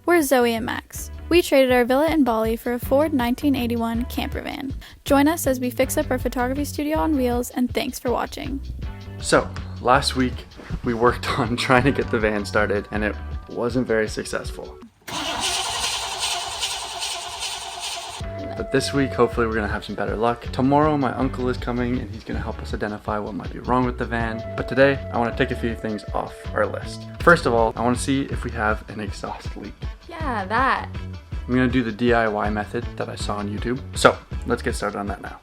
We're Zoe and Max. We traded our villa in Bali for a Ford 1981 Campervan. Join us as we fix up our photography studio on wheels, and thanks for watching. So, last week we worked on trying to get the van started and it wasn't very successful. But this week, hopefully we're gonna have some better luck. Tomorrow, my uncle is coming and he's gonna help us identify what might be wrong with the van. But today, I wanna take a few things off our list. First of all, I wanna see if we have an exhaust leak. Yeah, that. I'm gonna do the DIY method that I saw on YouTube. So, let's get started on that now.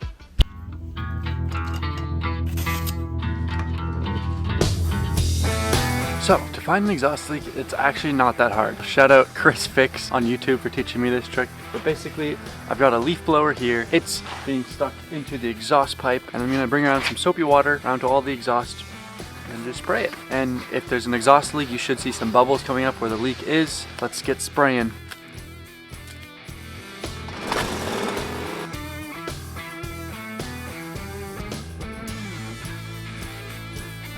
So, to find an exhaust leak, it's actually not that hard. Shout out Chris Fix on YouTube for teaching me this trick. But basically, I've got a leaf blower here. It's being stuck into the exhaust pipe, and I'm gonna bring around some soapy water around to all the exhaust and just spray it. And if there's an exhaust leak, you should see some bubbles coming up where the leak is. Let's get spraying.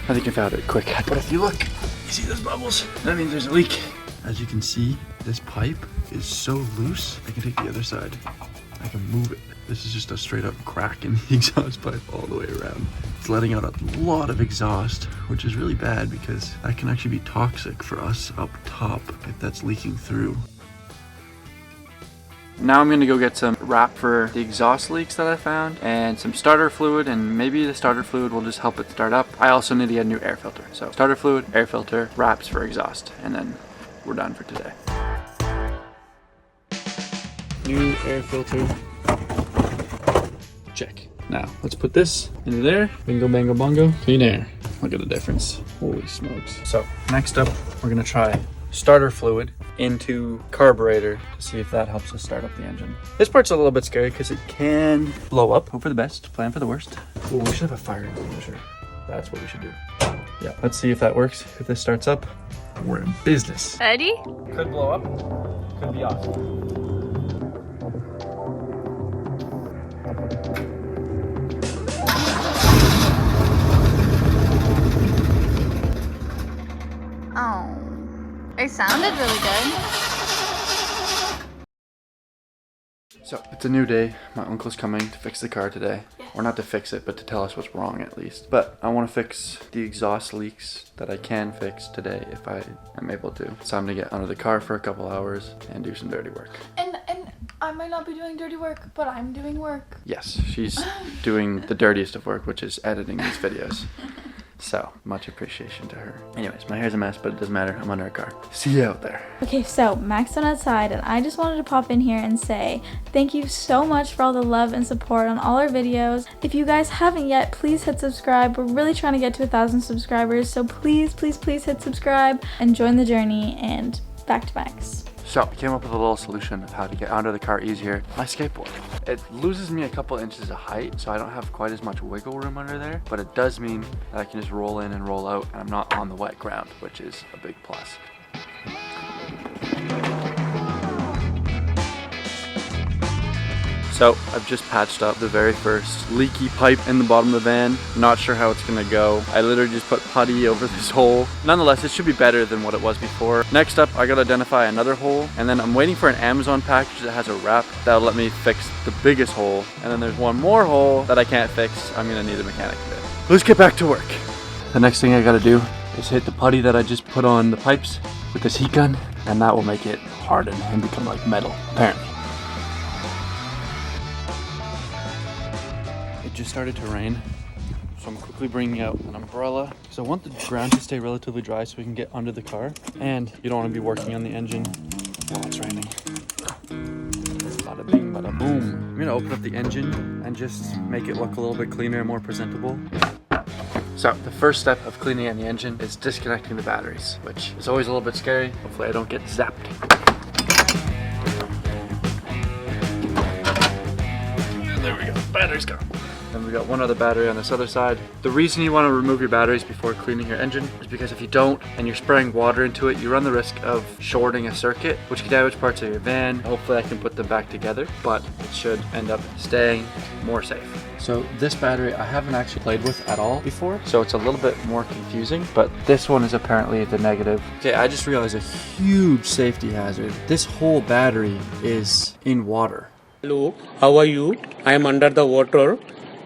I think I found it quick. But if you look, you see those bubbles? That means there's a leak. As you can see, this pipe is so loose. I can take the other side. I can move it. This is just a straight up crack in the exhaust pipe all the way around. It's letting out a lot of exhaust, which is really bad because that can actually be toxic for us up top if that's leaking through. Now I'm gonna go get some wrap for the exhaust leaks that I found and some starter fluid, and maybe the starter fluid will just help it start up. I also need to get a new air filter. So starter fluid, air filter, wraps for exhaust, and then we're done for today. New air filter. Check. Now let's put this into there. Bingo bango bongo. Clean air. Look at the difference. Holy smokes. So next up, we're gonna try starter fluid into carburetor to see if that helps us start up the engine. This part's a little bit scary because it can blow up. Hope for the best, plan for the worst. Oh, we should have a fire extinguisher. That's what we should do. Yeah, let's see if that works. If this starts up, we're in business. Ready? Could blow up, could be awesome. Oh, it sounded really good. So, it's a new day. My uncle's coming to fix the car today. Or not to fix it, but to tell us what's wrong at least. But I want to fix the exhaust leaks that I can fix today if I am able to. It's time to get under the car for a couple hours and do some dirty work. And I might not be doing dirty work, but I'm doing work. Yes, she's doing the dirtiest of work, which is editing these videos. So, much appreciation to her. Anyways, my hair's a mess, but it doesn't matter. I'm under a car. See you out there. Okay, so Max went outside, and I just wanted to pop in here and say thank you so much for all the love and support on all our videos. If you guys haven't yet, please hit subscribe. We're really trying to get to 1,000 subscribers, so please, please, please hit subscribe and join the journey. And back to Max. So, I came up with a little solution of how to get under the car easier. My skateboard. It loses me a couple inches of height, so I don't have quite as much wiggle room under there, but it does mean that I can just roll in and roll out, and I'm not on the wet ground, which is a big plus. So I've just patched up the very first leaky pipe in the bottom of the van. Not sure how it's gonna go. I literally just put putty over this hole. Nonetheless, it should be better than what it was before. Next up, I gotta identify another hole, and then I'm waiting for an Amazon package that has a wrap that'll let me fix the biggest hole. And then there's one more hole that I can't fix. I'm gonna need a mechanic for it. Let's get back to work. The next thing I gotta do is hit the putty that I just put on the pipes with this heat gun, and that will make it harden and become like metal, apparently. It just started to rain, so I'm quickly bringing out an umbrella because I want the ground to stay relatively dry so we can get under the car, and you don't want to be working on the engine while it's raining. Bada bing, bada boom. I'm gonna open up the engine and just make it look a little bit cleaner and more presentable. So the first step of cleaning out the engine is disconnecting the batteries, which is always a little bit scary. Hopefully I don't get zapped. And there we go, batteries gone. Then we got one other battery on this other side. The reason you want to remove your batteries before cleaning your engine is because if you don't and you're spraying water into it, you run the risk of shorting a circuit, which can damage parts of your van. Hopefully I can put them back together, but it should end up staying more safe. So this battery I haven't actually played with at all before, so it's a little bit more confusing, but this one is apparently the negative. Okay, I just realized a huge safety hazard. This whole battery is in water. Hello, how are you? I am under the water.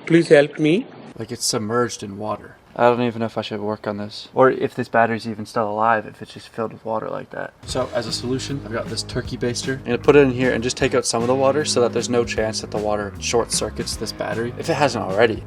Please help me. Like it's submerged in water. I don't even know if I should work on this, or if this battery's even still alive, if it's just filled with water like that. So as a solution, I've got this turkey baster. I'm gonna put it in here and just take out some of the water so that there's no chance that the water short circuits this battery, if it hasn't already.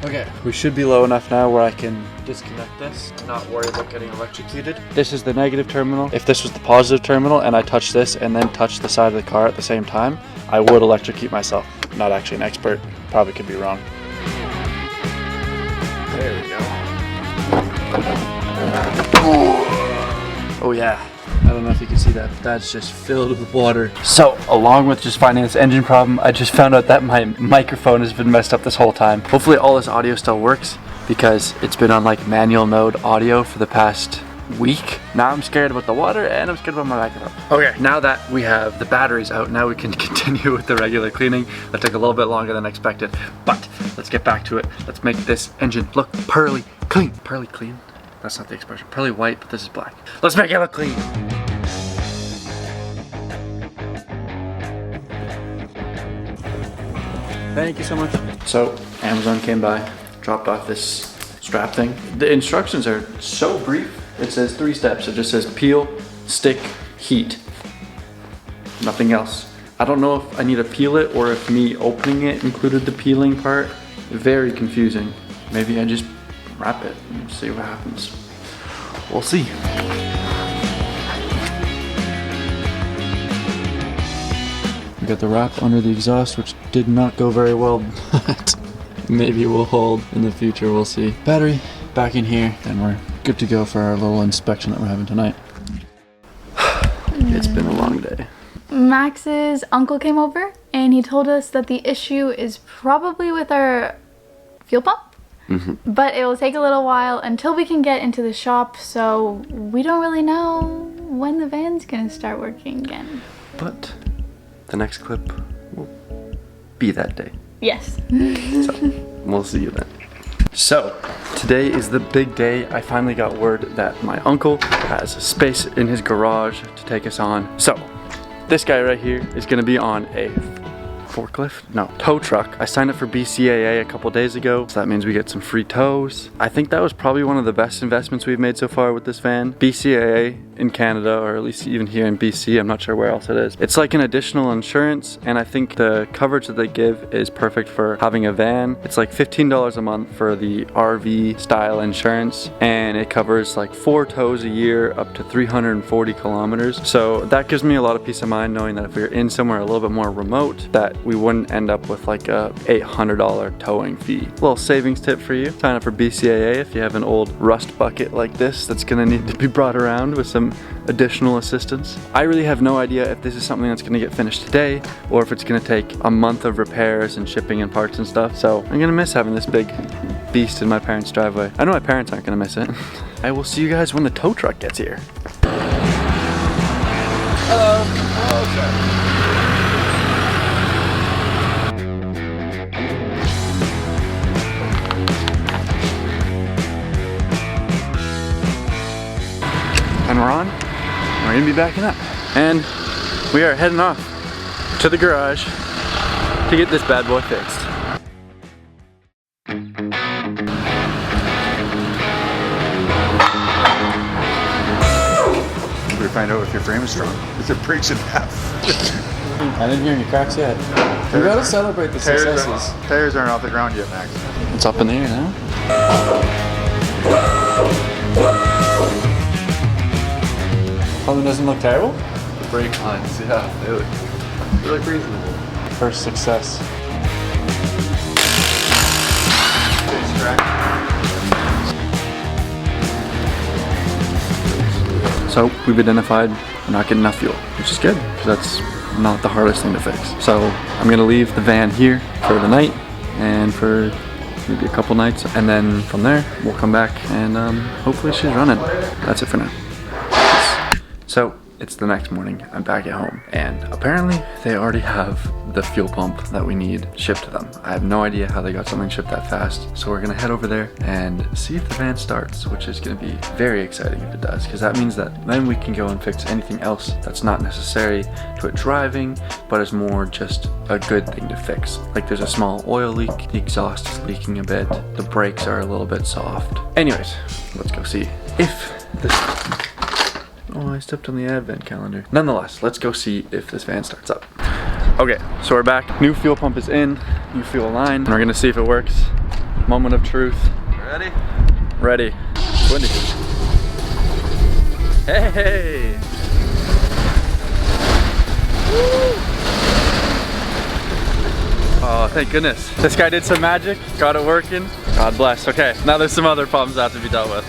Okay, we should be low enough now where I can disconnect this and not worry about getting electrocuted. This is the negative terminal. If this was the positive terminal and I touch this and then touch the side of the car at the same time, I would electrocute myself. Not actually an expert, probably could be wrong. There we go. Oh yeah. I don't know if you can see that, but that's just filled with water. So, along with just finding this engine problem, I just found out that my microphone has been messed up this whole time. Hopefully all this audio still works because it's been on like manual mode audio for the past week. Now I'm scared about the water and I'm scared about my microphone. Okay, now that we have the batteries out, now we can continue with the regular cleaning. That took a little bit longer than expected, but let's get back to it. Let's make this engine look pearly clean. Pearly clean? That's not the expression. Pearly white, but this is black. Let's make it look clean. Thank you so much. So, Amazon came by, dropped off this strap thing. The instructions are so brief. It says 3 steps. It just says peel, stick, heat. Nothing else. I don't know if I need to peel it or if me opening it included the peeling part. Very confusing. Maybe I just wrap it and see what happens. We'll see. We got the wrap under the exhaust, which did not go very well, but maybe we'll hold in the future, we'll see. Battery back in here, and we're good to go for our little inspection that we're having tonight. It's been a long day. Max's uncle came over and he told us that the issue is probably with our fuel pump. But it will take a little while until we can get into the shop, so we don't really know when the van's gonna start working again. But the next clip will be that day. Yes. So, we'll see you then. So, today is the big day. I finally got word that my uncle has space in his garage to take us on. So, this guy right here is gonna be on a forklift? No, tow truck. I signed up for BCAA a couple days ago, so that means we get some free tows. I think that was probably one of the best investments we've made so far with this van. BCAA in Canada, or at least even here in BC, I'm not sure where else it is. It's like an additional insurance, and I think the coverage that they give is perfect for having a van. It's like $15 a month for the RV style insurance, and it covers like 4 tows a year up to 340 kilometers. So that gives me a lot of peace of mind knowing that if we were in somewhere a little bit more remote, that we wouldn't end up with like a $800 towing fee. Little savings tip for you. Sign up for BCAA if you have an old rust bucket like this that's gonna need to be brought around with some additional assistance. I really have no idea if this is something that's gonna get finished today or if it's gonna take a month of repairs and shipping and parts and stuff. So I'm gonna miss having this big beast in my parents' driveway. I know my parents aren't gonna miss it. I will see you guys when the tow truck gets here. Hello. Hello, sir. And we're on. We're gonna be backing up. And we are heading off to the garage to get this bad boy fixed. We find out if your frame is strong. If it breaks in half. I didn't hear any cracks yet. We gotta celebrate the successes. Tires aren't off the ground yet, Max. It's up in the air now. Probably doesn't look terrible. The brake lines, yeah, they look reasonable. First success. Face track. So So we've identified we're not getting enough fuel, which is good because that's not the hardest thing to fix. So I'm gonna leave the van here for the night and for maybe a couple nights, and then from there we'll come back and hopefully she's running. That's it for now. So it's the next morning, I'm back at home, and apparently they already have the fuel pump that we need shipped to them. I have no idea how they got something shipped that fast, so we're gonna head over there and see if the van starts, which is gonna be very exciting if it does, because that means that then we can go and fix anything else that's not necessary to it driving, but is more just a good thing to fix. Like there's a small oil leak, the exhaust is leaking a bit, the brakes are a little bit soft. Anyways, let's go see if this... Oh, I stepped on the advent calendar. Nonetheless, let's go see if this van starts up. Okay, so we're back. New fuel pump is in, new fuel line. And we're gonna see if it works. Moment of truth. Ready? Ready. It's windy. Hey! Woo! Oh, thank goodness. This guy did some magic, got it working. God bless. Okay, now there's some other problems that have to be dealt with.